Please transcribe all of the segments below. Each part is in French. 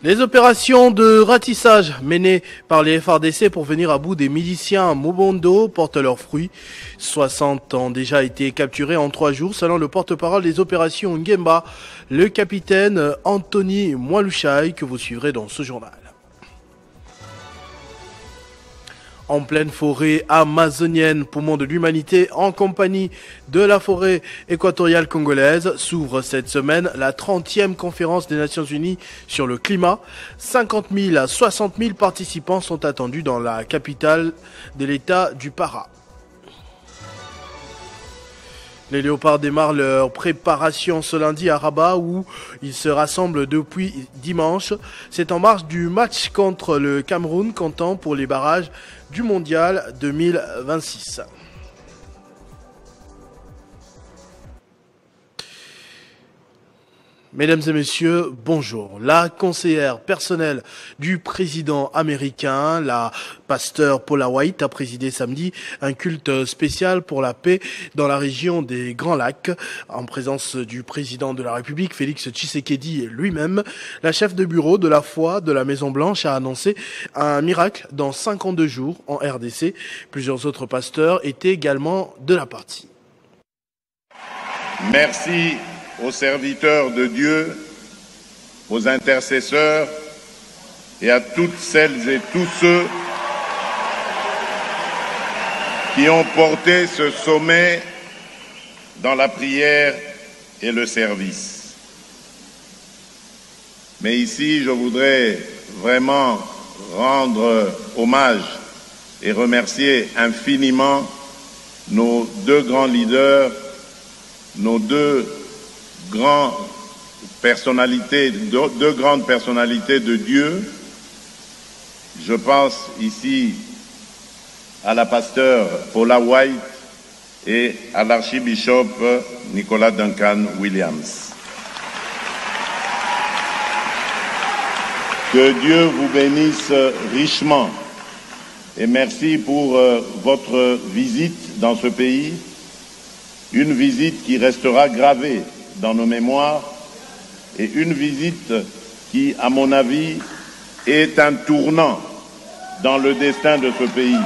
Les opérations de ratissage menées par les FARDC pour venir à bout des miliciens à Mobondo portent leurs fruits. 60 ont déjà été capturés en 3 jours selon le porte-parole des opérations Ngemba, le capitaine Anthony Mwalushai, que vous suivrez dans ce journal. En pleine forêt amazonienne, poumon de l'humanité, en compagnie de la forêt équatoriale congolaise, s'ouvre cette semaine la 30e conférence des Nations Unies sur le climat. 50 000 à 60 000 participants sont attendus dans la capitale de l'État du Para. Les Léopards démarrent leur préparation ce lundi à Rabat où ils se rassemblent depuis dimanche. C'est en marge du match contre le Cameroun comptant pour les barrages du Mondial 2026. Mesdames et messieurs, bonjour. La conseillère personnelle du président américain, la pasteur Paula White, a présidé samedi un culte spécial pour la paix dans la région des Grands Lacs. En présence du président de la République, Félix Tshisekedi lui-même, la chef de bureau de la foi de la Maison-Blanche a annoncé un miracle dans 52 jours en RDC. Plusieurs autres pasteurs étaient également de la partie. Merci aux serviteurs de Dieu, aux intercesseurs et à toutes celles et tous ceux qui ont porté ce sommet dans la prière et le service. Mais ici, je voudrais vraiment rendre hommage et remercier infiniment nos deux grands leaders, nos deux grandes personnalités de Dieu. Je pense ici à la pasteur Paula White et à l'archibishop Nicolas Duncan Williams. Que Dieu vous bénisse richement et merci pour votre visite dans ce pays, une visite qui restera gravée dans nos mémoires et une visite qui, à mon avis, est un tournant dans le destin de ce pays.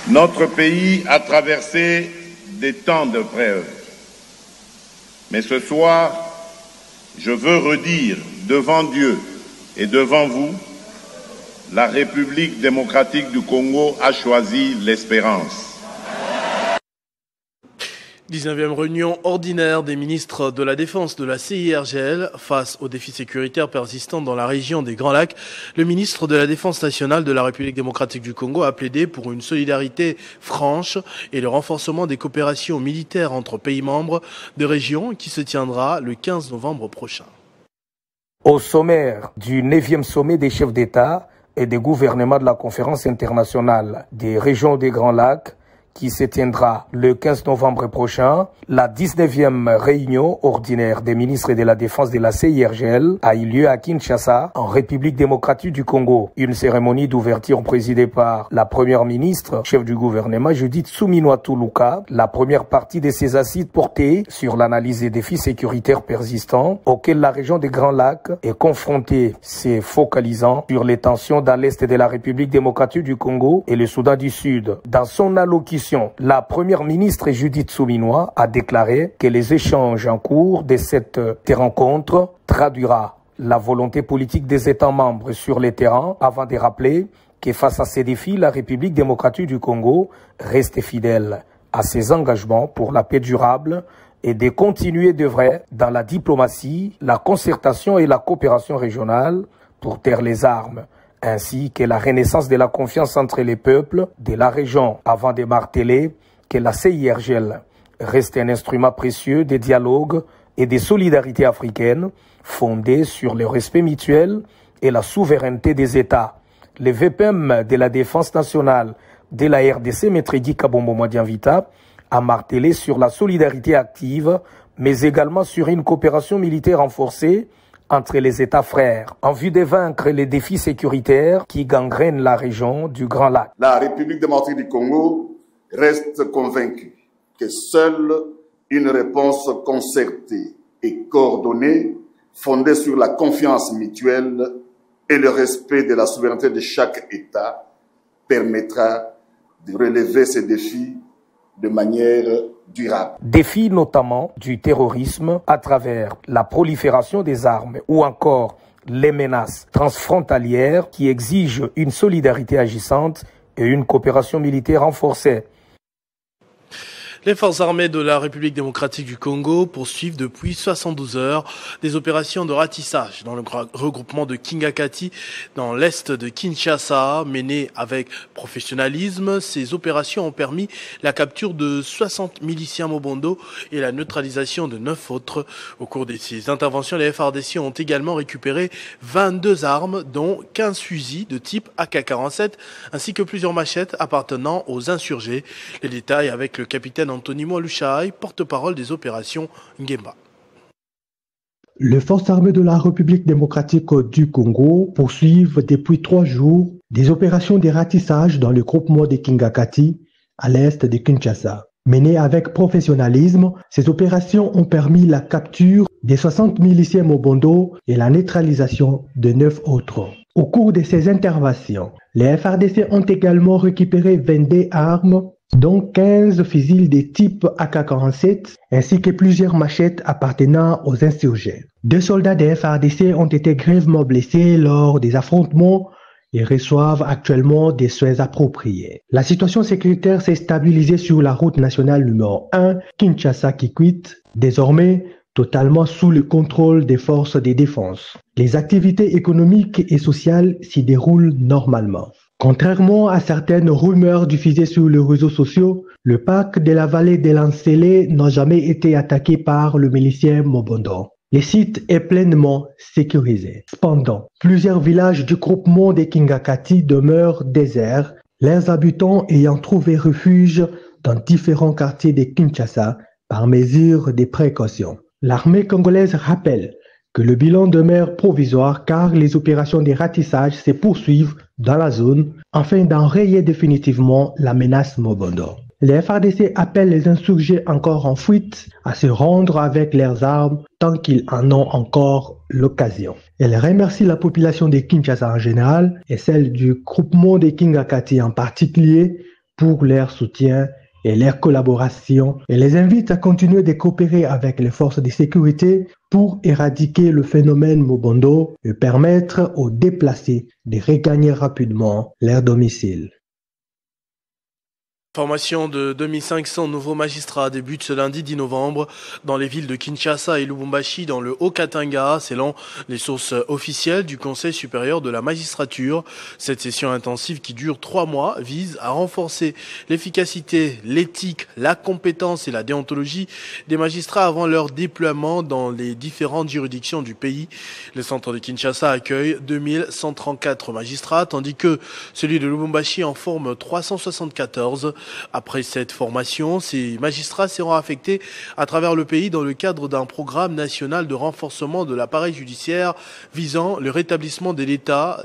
Notre pays a traversé des temps de preuves. Mais ce soir, je veux redire devant Dieu et devant vous, la République démocratique du Congo a choisi l'espérance. 19e réunion ordinaire des ministres de la Défense de la CIRGL face aux défis sécuritaires persistants dans la région des Grands Lacs. Le ministre de la Défense nationale de la République démocratique du Congo a plaidé pour une solidarité franche et le renforcement des coopérations militaires entre pays membres de région qui se tiendra le 15 novembre prochain. Au sommaire du 9e sommet des chefs d'État et des gouvernements de la conférence internationale des régions des Grands Lacs qui se tiendra le 15 novembre prochain, la 19e réunion ordinaire des ministres de la Défense de la CIRGL a eu lieu à Kinshasa, en République démocratique du Congo. Une cérémonie d'ouverture présidée par la première ministre, chef du gouvernement Judith Suminwa Tuluka. La première partie de ces assises portait sur l'analyse des défis sécuritaires persistants auxquels la région des Grands Lacs est confrontée, se focalisant sur les tensions dans l'est de la République démocratique du Congo et le Soudan du Sud. Dans son allocution, la première ministre Judith Suminwa a déclaré que les échanges en cours de cette rencontre traduira la volonté politique des États membres sur le terrain avant de rappeler que face à ces défis, la République démocratique du Congo reste fidèle à ses engagements pour la paix durable et de continuer d'œuvrer dans la diplomatie, la concertation et la coopération régionale pour taire les armes, ainsi que la renaissance de la confiance entre les peuples de la région, avant de marteler que la CIRGL reste un instrument précieux de dialogue et de solidarité africaine fondé sur le respect mutuel et la souveraineté des États. Le VPM de la Défense nationale de la RDC, Maître Guy Kabombo Madianvita, a martelé sur la solidarité active, mais également sur une coopération militaire renforcée entre les États frères, en vue de vaincre les défis sécuritaires qui gangrènent la région du Grand Lac. La République démocratique du Congo reste convaincue que seule une réponse concertée et coordonnée, fondée sur la confiance mutuelle et le respect de la souveraineté de chaque État, permettra de relever ces défis de manière durable. Défis notamment du terrorisme à travers la prolifération des armes ou encore les menaces transfrontalières qui exigent une solidarité agissante et une coopération militaire renforcée. Les forces armées de la République démocratique du Congo poursuivent depuis 72 heures des opérations de ratissage dans le regroupement de Kingakati dans l'est de Kinshasa. Menées avec professionnalisme, ces opérations ont permis la capture de 60 miliciens Mobondo et la neutralisation de 9 autres. Au cours de ces interventions, les FARDC ont également récupéré 22 armes, dont 15 fusils de type AK-47 ainsi que plusieurs machettes appartenant aux insurgés. Les détails avec le capitaine Anthony Mwalushai, porte-parole des opérations Ngemba. Les forces armées de la République démocratique du Congo poursuivent depuis 3 jours des opérations de ratissage dans le groupement de Kingakati à l'est de Kinshasa. Menées avec professionnalisme, ces opérations ont permis la capture des 60 miliciens Mobondo et la neutralisation de 9 autres. Au cours de ces interventions, les FARDC ont également récupéré 22 armes, dont 15 fusils de type AK-47 ainsi que plusieurs machettes appartenant aux insurgés. 2 soldats des FARDC ont été grièvement blessés lors des affrontements et reçoivent actuellement des soins appropriés. La situation sécuritaire s'est stabilisée sur la route nationale numéro 1 Kinshasa-Kikwit, désormais totalement sous le contrôle des forces de défense. Les activités économiques et sociales s'y déroulent normalement. Contrairement à certaines rumeurs diffusées sur les réseaux sociaux, le parc de la vallée de l'Ancélé n'a jamais été attaqué par le milicien Mobondo. Le site est pleinement sécurisé. Cependant, plusieurs villages du groupement des Kingakati demeurent déserts, leurs habitants ayant trouvé refuge dans différents quartiers de Kinshasa par mesure de précaution. L'armée congolaise rappelle que le bilan demeure provisoire car les opérations de ratissage se poursuivent dans la zone afin d'enrayer définitivement la menace Mobondo. Les FARDC appellent les insurgés encore en fuite à se rendre avec leurs armes tant qu'ils en ont encore l'occasion. Elle remercie la population de Kinshasa en général et celle du groupement des Kingakati en particulier pour leur soutien et leur collaboration et les invite à continuer de coopérer avec les forces de sécurité pour éradiquer le phénomène Mobondo et permettre aux déplacés de regagner rapidement leur domicile. Formation de 2500 nouveaux magistrats débute ce lundi 10 novembre dans les villes de Kinshasa et Lubumbashi dans le Haut-Katanga, selon les sources officielles du Conseil supérieur de la magistrature. Cette session intensive qui dure 3 mois vise à renforcer l'efficacité, l'éthique, la compétence et la déontologie des magistrats avant leur déploiement dans les différentes juridictions du pays. Le centre de Kinshasa accueille 2134 magistrats, tandis que celui de Lubumbashi en forme 374. Après cette formation, ces magistrats seront affectés à travers le pays dans le cadre d'un programme national de renforcement de l'appareil judiciaire visant le rétablissement de l'État,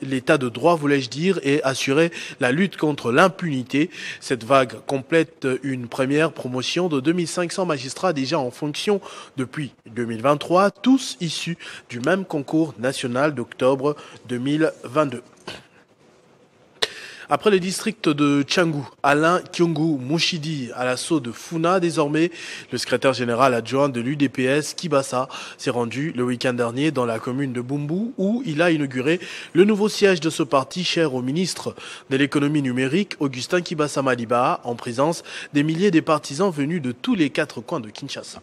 l'état de droit voulais-je dire, et assurer la lutte contre l'impunité. Cette vague complète une première promotion de 2500 magistrats déjà en fonction depuis 2023, tous issus du même concours national d'octobre 2022. Après le district de Tchangu, Alain Kyungu Mouchidi à l'assaut de Funa, désormais, le secrétaire général adjoint de l'UDPS, Kibasa, s'est rendu le week-end dernier dans la commune de Bumbu où il a inauguré le nouveau siège de ce parti cher au ministre de l'économie numérique, Augustin Kibasa Maliba, en présence des milliers de partisans venus de tous les 4 coins de Kinshasa.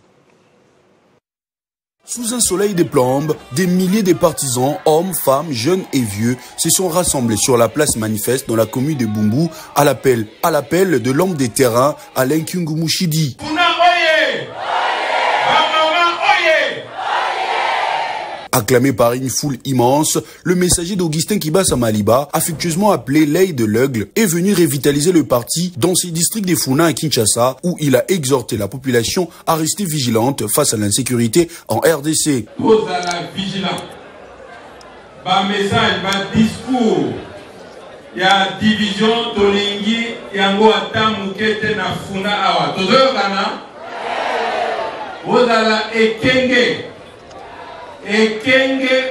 Sous un soleil de plomb, des milliers de partisans, hommes, femmes, jeunes et vieux, se sont rassemblés sur la place manifeste dans la commune de Bumbu à l'appel de l'homme des terrains, Alain Kyungu Mouchidi. Acclamé par une foule immense, le messager d'Augustin Kibasa Maliba, affectueusement appelé l'œil de l'aigle, est venu revitaliser le parti dans ses districts de Funa à Kinshasa, où il a exhorté la population à rester vigilante face à l'insécurité en RDC. Vous allez vigilant. Bas message, bas discours. Il y a division, tolingi, yango atamu kete na Funa awa. Tozo Ghana. ozala ekenge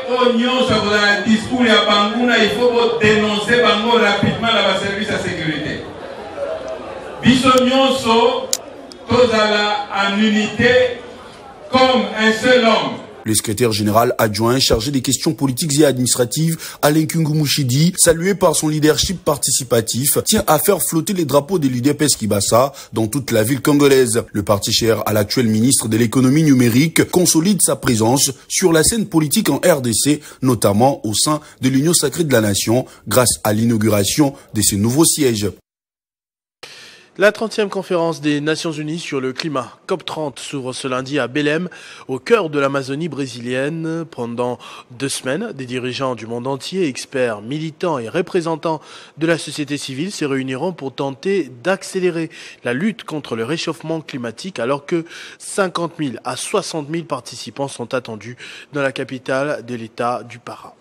onyo ça vous a discours ya banguna il faut dénoncer bango rapidement la service de sécurité biso nyonso tozala en unité comme un seul homme. Le secrétaire général adjoint chargé des questions politiques et administratives, Alain Kungumushidi, salué par son leadership participatif, tient à faire flotter les drapeaux de l'UDPS Kibasa dans toute la ville congolaise. Le parti cher à l'actuel ministre de l'économie numérique consolide sa présence sur la scène politique en RDC, notamment au sein de l'Union sacrée de la nation, grâce à l'inauguration de ces nouveaux sièges. La 30e conférence des Nations Unies sur le climat, COP30, s'ouvre ce lundi à Belém, au cœur de l'Amazonie brésilienne. Pendant 2 semaines, des dirigeants du monde entier, experts, militants et représentants de la société civile se réuniront pour tenter d'accélérer la lutte contre le réchauffement climatique, alors que 50 000 à 60 000 participants sont attendus dans la capitale de l'État du Pará.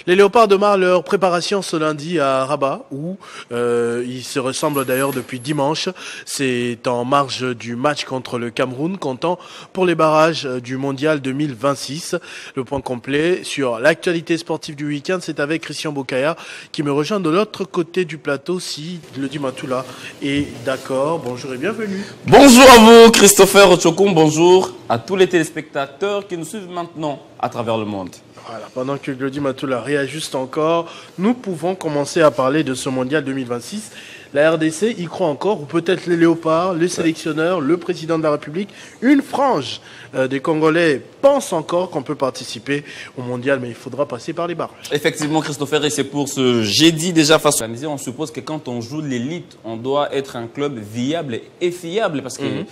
Les Léopards démarrent leur préparation ce lundi à Rabat, où ils se ressemblent d'ailleurs depuis dimanche. C'est en marge du match contre le Cameroun, comptant pour les barrages du Mondial 2026. Le point complet sur l'actualité sportive du week-end, c'est avec Christian Bokaya, qui me rejoint de l'autre côté du plateau, si Glody Matoula est d'accord. Bonjour et bienvenue. Bonjour à vous, Christopher Ochokoum. Bonjour à tous les téléspectateurs qui nous suivent maintenant à travers le monde. Voilà, pendant que Glody Matoula réajuste encore, nous pouvons commencer à parler de ce mondial 2026. La RDC y croit encore, ou peut-être les Léopards, les sélectionneurs, le président de la République, une frange des Congolais pensent encore qu'on peut participer au mondial, mais il faudra passer par les barrages. Effectivement, Christopher, et c'est pour ce jeudi déjà face à l'organisation. On suppose que quand on joue l'élite, on doit être un club viable et fiable, parce que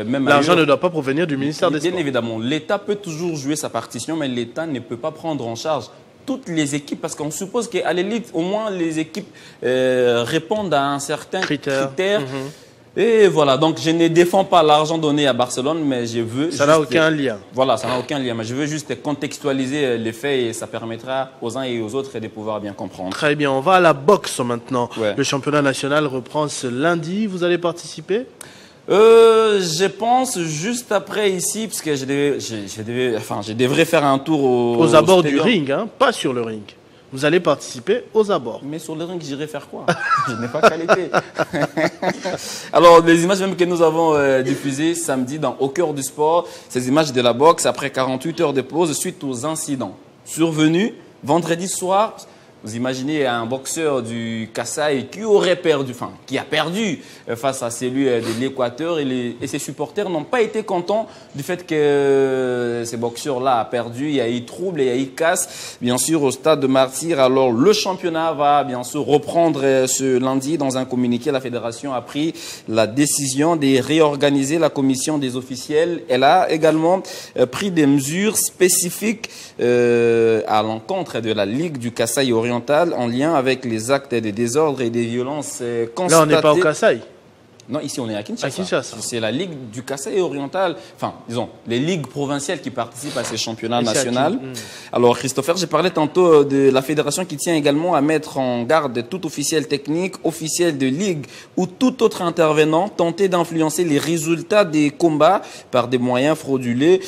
même l'argent ne doit pas provenir du ministère des Sports. Bien évidemment, l'État peut toujours jouer sa partition, mais l'État ne peut pas prendre en charge toutes les équipes, parce qu'on suppose qu'à l'élite, au moins les équipes répondent à un certain critère. Et voilà, donc je ne défends pas l'argent donné à Barcelone, mais je veux... Ça n'a aucun lien. Voilà, ça n'a aucun lien, mais je veux juste contextualiser les faits et ça permettra aux uns et aux autres de pouvoir bien comprendre. Très bien, on va à la boxe maintenant. Ouais. Le championnat national reprend ce lundi, vous allez participer ? Je pense juste après ici, parce que je devrais faire un tour aux abords du ring, hein, pas sur le ring. Vous allez participer aux abords. Mais sur le ring, j'irai faire quoi? Je n'ai pas qualité. Alors, les images même que nous avons diffusées samedi Au cœur du sport, ces images de la boxe après 48 heures de pause suite aux incidents survenus vendredi soir. Vous imaginez un boxeur du Kasaï qui a perdu face à celui de l'Équateur et ses supporters n'ont pas été contents du fait que ce boxeur-là a perdu. Il y a eu trouble, il y a eu casse, bien sûr, au stade de Martyr. Alors, le championnat va bien sûr reprendre ce lundi. Dans un communiqué, la fédération a pris la décision de réorganiser la commission des officiels. Elle a également pris des mesures spécifiques à l'encontre de la Ligue du Kasaï oriental en lien avec les actes de désordre et des violences constatées. Là, on n'est pas au Kasaï. Non, ici on est à Kinshasa. C'est la Ligue du Kasaï oriental, enfin, disons, les ligues provinciales qui participent à ces championnats nationaux. Alors, Christopher, j'ai parlé tantôt de la fédération qui tient également à mettre en garde tout officiel technique, officiel de ligue ou tout autre intervenant tenté d'influencer les résultats des combats par des moyens frauduleux,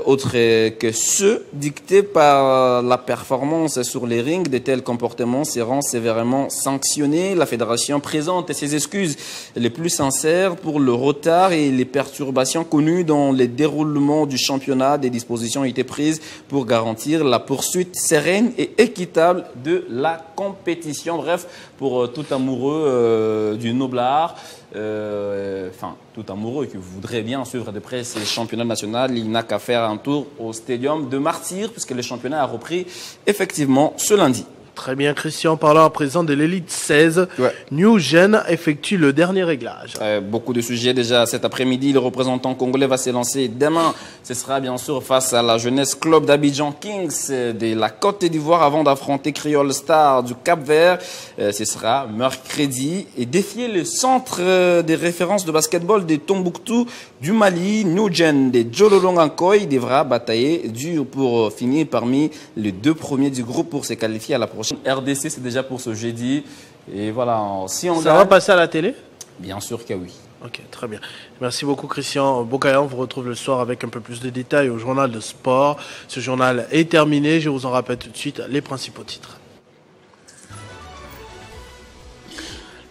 autres que ceux dictés par la performance sur les rings. De tels comportements seront sévèrement sanctionnés. La fédération présente ses excuses les plus sincères pour le retard et les perturbations connues dans le déroulement du championnat. Des dispositions ont été prises pour garantir la poursuite sereine et équitable de la compétition. Bref, pour tout amoureux du noble art, tout amoureux qui voudrait bien suivre de près ces championnats nationaux, il n'a qu'à faire un tour au stadium de Martyr, puisque le championnat a repris effectivement ce lundi. Très bien, Christian. Parlant à présent de l'élite 16, New Gen effectue le dernier réglage. Beaucoup de sujets déjà cet après-midi. Le représentant congolais va se lancer demain. Ce sera bien sûr face à la jeunesse club d'Abidjan Kings de la Côte d'Ivoire avant d'affronter Creole Star du Cap-Vert. Ce sera mercredi et défier le centre de référence de basketball de Tombouctou du Mali. New Gen de Jololongankoy devra batailler dur pour finir parmi les 2 premiers du groupe pour se qualifier à la prochaine prochaine. RDC, c'est déjà pour ce jeudi. Et voilà, si on Ça va passer à la télé? Bien sûr que oui. Ok, très bien. Merci beaucoup, Christian Bokayan. On vous retrouve le soir avec un peu plus de détails au journal de sport. Ce journal est terminé. Je vous en rappelle tout de suite les principaux titres.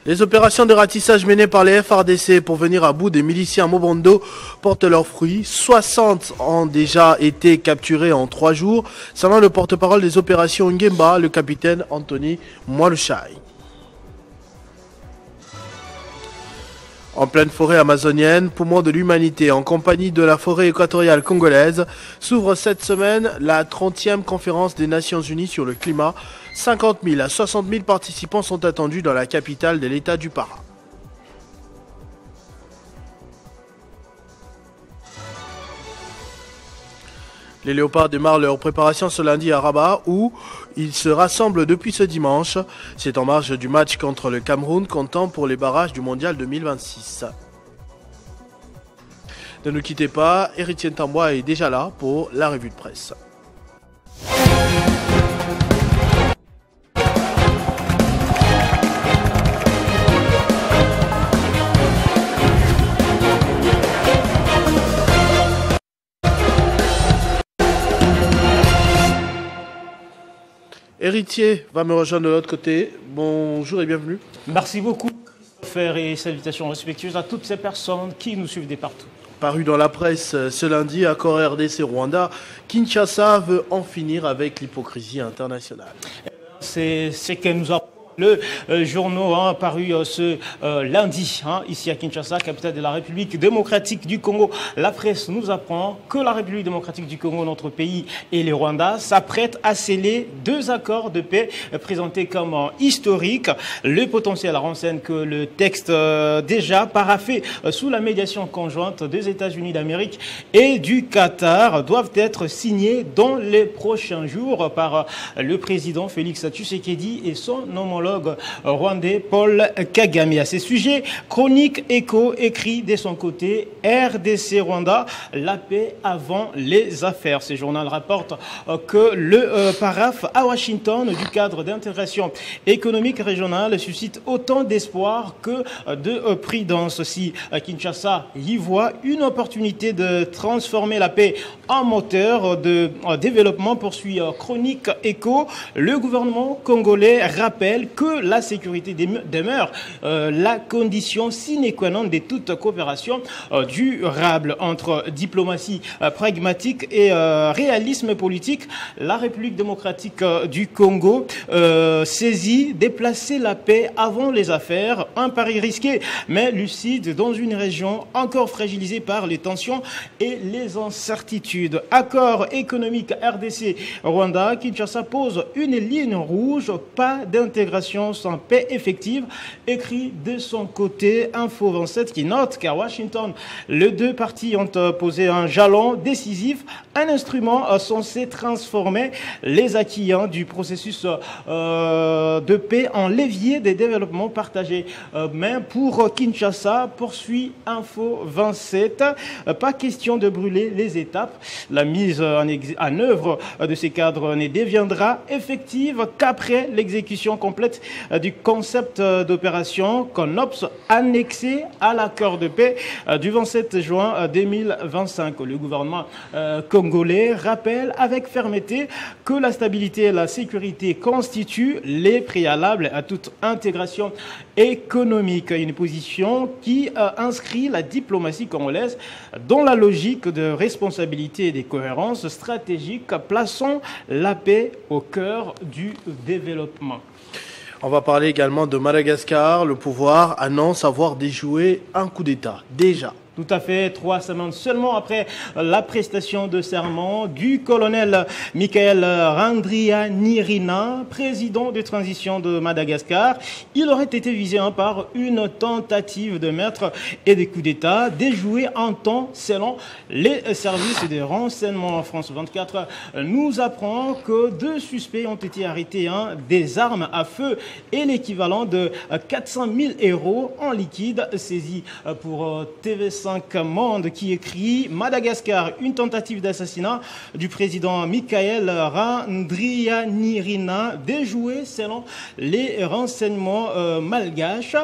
Les opérations de ratissage menées par les FARDC pour venir à bout des miliciens Mobondo portent leurs fruits. 60 ont déjà été capturés en 3 jours, selon le porte-parole des opérations Ngemba, le capitaine Anthony Mwalushai. En pleine forêt amazonienne, poumon de l'humanité, en compagnie de la forêt équatoriale congolaise, s'ouvre cette semaine la 30e conférence des Nations Unies sur le climat. 50 000 à 60 000 participants sont attendus dans la capitale de l'État du Pará. Les Léopards démarrent leur préparation ce lundi à Rabat où ils se rassemblent depuis ce dimanche. C'est en marge du match contre le Cameroun comptant pour les barrages du Mondial 2026. Ne nous quittez pas, Héritier Ntamboa est déjà là pour la revue de presse. Héritier va me rejoindre de l'autre côté. Bonjour et bienvenue. Merci beaucoup, Christopher, et salutations respectueuses à toutes ces personnes qui nous suivent de partout. Paru dans la presse ce lundi, accord RDC-Rwanda, Kinshasa veut en finir avec l'hypocrisie internationale. C'est ce que nous avons. Le journal paru ce lundi, ici à Kinshasa, capitale de la République démocratique du Congo. La presse nous apprend que la République démocratique du Congo, notre pays, et le Rwanda s'apprêtent à sceller 2 accords de paix présentés comme historiques. Le potentiel renseigne que le texte déjà paraphé sous la médiation conjointe des États-Unis d'Amérique et du Qatar doivent être signés dans les prochains jours par le président Félix Tshisekedi et son homologue rwandais Paul Kagame. À ces sujets, Chronique Écho écrit de son côté RDC Rwanda, la paix avant les affaires. Ce journal rapporte que le paraphe à Washington du cadre d'intégration économique régionale suscite autant d'espoir que de prudence. Si Kinshasa y voit une opportunité de transformer la paix en moteur de développement, poursuit Chronique Écho, le gouvernement congolais rappelle que la sécurité demeure la condition sine qua non de toute coopération durable. Entre diplomatie pragmatique et réalisme politique, la République démocratique du Congo saisit déplacer la paix avant les affaires, un pari risqué mais lucide dans une région encore fragilisée par les tensions et les incertitudes. Accord économique RDC-Rwanda, Kinshasa pose une ligne rouge, pas d'intégration sans paix effective, écrit de son côté Info 27 qui note qu'à Washington, les 2 parties ont posé un jalon décisif, un instrument censé transformer les acquis du processus de paix en levier des développements partagés. Mais pour Kinshasa, poursuit Info 27, pas question de brûler les étapes. La mise en œuvre de ces cadres ne deviendra effective qu'après l'exécution complète du concept d'opération CONOPS annexé à l'accord de paix du 27 juin 2025. Le gouvernement congolais rappelle avec fermeté que la stabilité et la sécurité constituent les préalables à toute intégration économique. Une position qui inscrit la diplomatie congolaise dans la logique de responsabilité et de cohérence stratégique, plaçant la paix au cœur du développement. On va parler également de Madagascar. Le pouvoir annonce avoir déjoué un coup d'État. Déjà. Tout à fait, 3 semaines seulement après la prestation de serment du colonel Michael Randrianirina, président de transition de Madagascar. Il aurait été visé par une tentative de meurtre et de coup d'État déjoué en temps selon les services de renseignement. France 24 nous apprend que 2 suspects ont été arrêtés, des armes à feu et l'équivalent de 400 000 € en liquide saisis pour TV5 TV5 Monde qui écrit Madagascar, une tentative d'assassinat du président Michael Randrianirina déjouée selon les renseignements malgaches.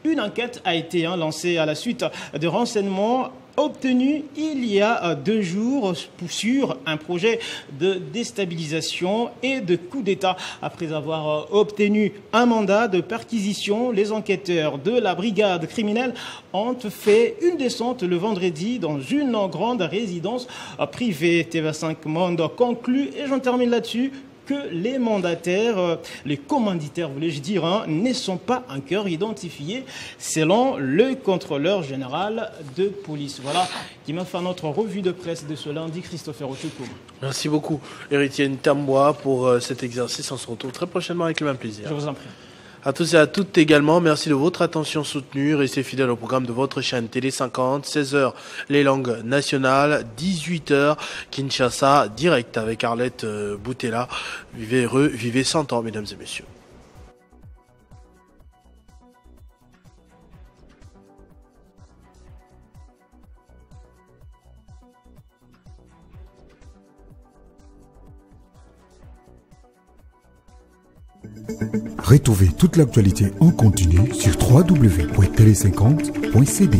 Une enquête a été lancée à la suite de renseignements obtenu il y a 2 jours sur un projet de déstabilisation et de coup d'État. Après avoir obtenu un mandat de perquisition, les enquêteurs de la brigade criminelle ont fait une descente le vendredi dans une grande résidence privée. TV5 Monde conclut, et j'en termine là-dessus, que les mandataires, les commanditaires, voulais-je dire, ne sont pas encore identifiés selon le contrôleur général de police. Voilà qui m'a fait notre revue de presse de ce lundi, Christopher Ochukoum. Merci beaucoup, Héritier Ntamboa, pour cet exercice. On se retrouve très prochainement avec le même plaisir. Je vous en prie. À tous et à toutes également, merci de votre attention soutenue. Restez fidèles au programme de votre chaîne Télé 50, 16h les langues nationales, 18h Kinshasa, direct avec Arlette Boutella. Vivez heureux, vivez 100 ans, mesdames et messieurs. Retrouvez toute l'actualité en continu sur www.tele50.cd.